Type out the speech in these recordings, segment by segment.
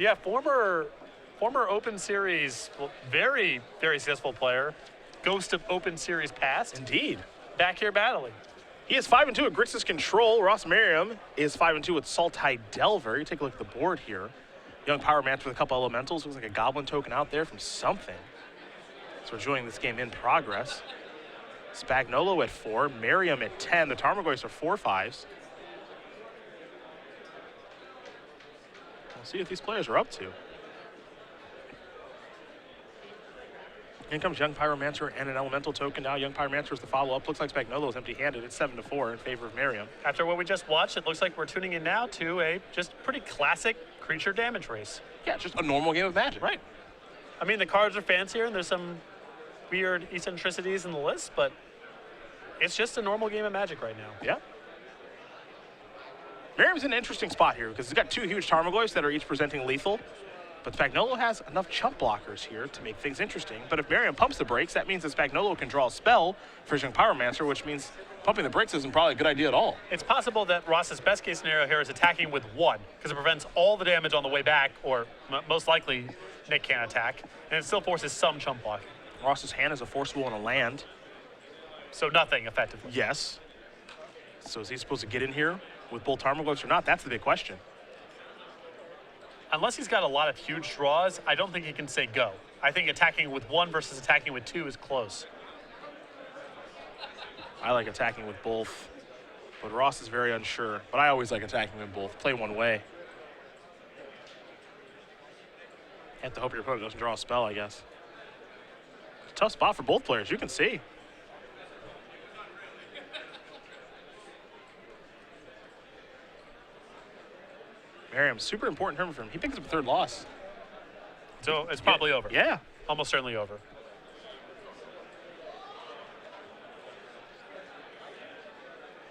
Yeah, former Open Series, very, very successful player. Ghost of Open Series past. Indeed. Back here battling. He is 5-2 at Grixis Control. Ross Merriam is 5-2 with Sultai Delver. You take a look at the board here. Young Pyromancer with a couple elementals. Looks like a goblin token out there from something. So we're enjoying this game in progress. Spagnolo at 4, Merriam at 10. The Tarmogoyfs are 4/5s. We'll see what these players are up to. In comes Young Pyromancer and an elemental token now. Young Pyromancer is the follow-up. Looks like Spagnolo is empty-handed. It's 7-4 in favor of Merriam. After what we just watched, it looks like we're tuning in now to a just pretty classic creature damage race. Yeah, just a normal game of Magic. Right. I mean, the cards are fancier and there's some weird eccentricities in the list, but it's just a normal game of Magic right now. Yeah. Merriam's in an interesting spot here because he's got two huge Tarmogoyfs that are each presenting lethal. But Spagnolo has enough chump blockers here to make things interesting. But if Merriam pumps the brakes, that means that Spagnolo can draw a spell for his Young Pyromancer, which means pumping the brakes isn't probably a good idea at all. It's possible that Ross's best case scenario here is attacking with 1, because it prevents all the damage on the way back, or most likely Nick can't attack, and it still forces some chump blocking. Ross's hand is a Forcible and a land. So nothing, effectively. Yes. So is he supposed to get in here with both Tarmogoyfs or not? That's the big question. Unless he's got a lot of huge draws, I don't think he can say go. I think attacking with 1 versus attacking with 2 is close. I like attacking with both, but Ross is very unsure. But I always like attacking with both. Play one way. You have to hope your opponent doesn't draw a spell, I guess. It's a tough spot for both players, you can see. Merriam, super important turn for him. He picks up a 3rd loss. So it's probably over. Yeah. Almost certainly over.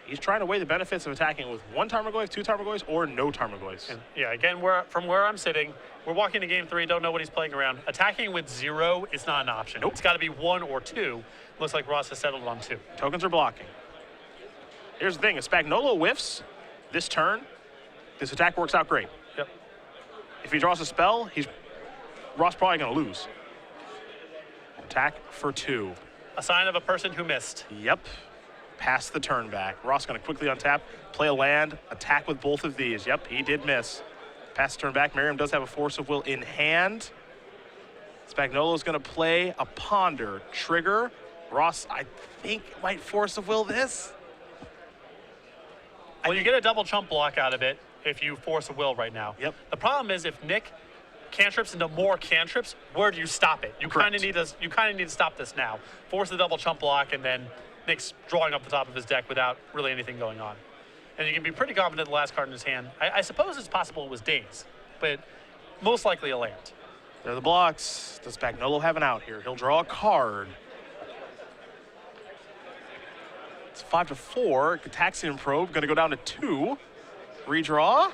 He's trying to weigh the benefits of attacking with 1 Tarmogoyf, 2 Tarmogoyfs, or no Tarmogoyfs. And yeah, again, from where I'm sitting, we're walking to game 3, don't know what he's playing around. Attacking with 0 is not an option. Nope. It's got to be 1 or 2. Looks like Ross has settled on 2. Tokens are blocking. Here's the thing, if Spagnolo whiffs this turn, this attack works out great. Yep. If he draws a spell, Ross probably going to lose. Attack for 2. A sign of a person who missed. Yep. Pass the turn back. Ross going to quickly untap, play a land, attack with both of these. Yep, he did miss. Pass the turn back. Merriam does have a Force of Will in hand. Spagnolo's going to play a Ponder. Trigger. Ross, I think, might Force of Will this. Well, you get a double chump block out of it if you force a will right now. Yep. The problem is if Nick cantrips into more cantrips, where do you stop it? You kind of need to stop this now. Force the double chump block, and then Nick's drawing up the top of his deck without really anything going on. And you can be pretty confident the last card in his hand. I suppose it's possible it was Daze, but most likely a land. There are the blocks. Does Spagnolo have an out here? He'll draw a card. It's 5-4. Gataxian Probe going to go down to 2. Redraw.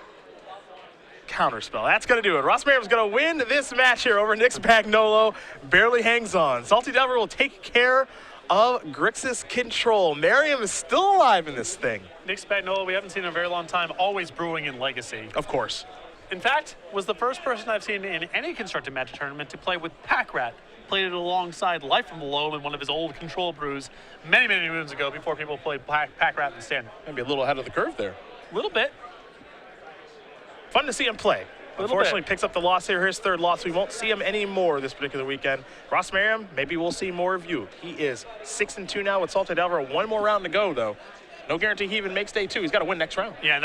Counterspell. That's going to do it. Ross Merriam's going to win this match here over Nick Spagnolo. Barely hangs on. Salty Delver will take care of Grixis Control. Merriam is still alive in this thing. Nick Spagnolo, we haven't seen in a very long time, always brewing in Legacy. Of course. In fact, was the first person I've seen in any constructed Magic tournament to play with Pack Rat. Played it alongside Life from Below in one of his old control brews many, many moons ago before people played Pack Rat in Standard. Maybe a little ahead of the curve there. A little bit. Fun to see him play. Unfortunately, picks up the loss here, his 3rd loss. We won't see him anymore this particular weekend. Ross Merriam, maybe we'll see more of you. He is 6-2 now with Salty Delver. 1 more round to go, though. No guarantee he even makes day 2. He's got to win next round. Yeah, and that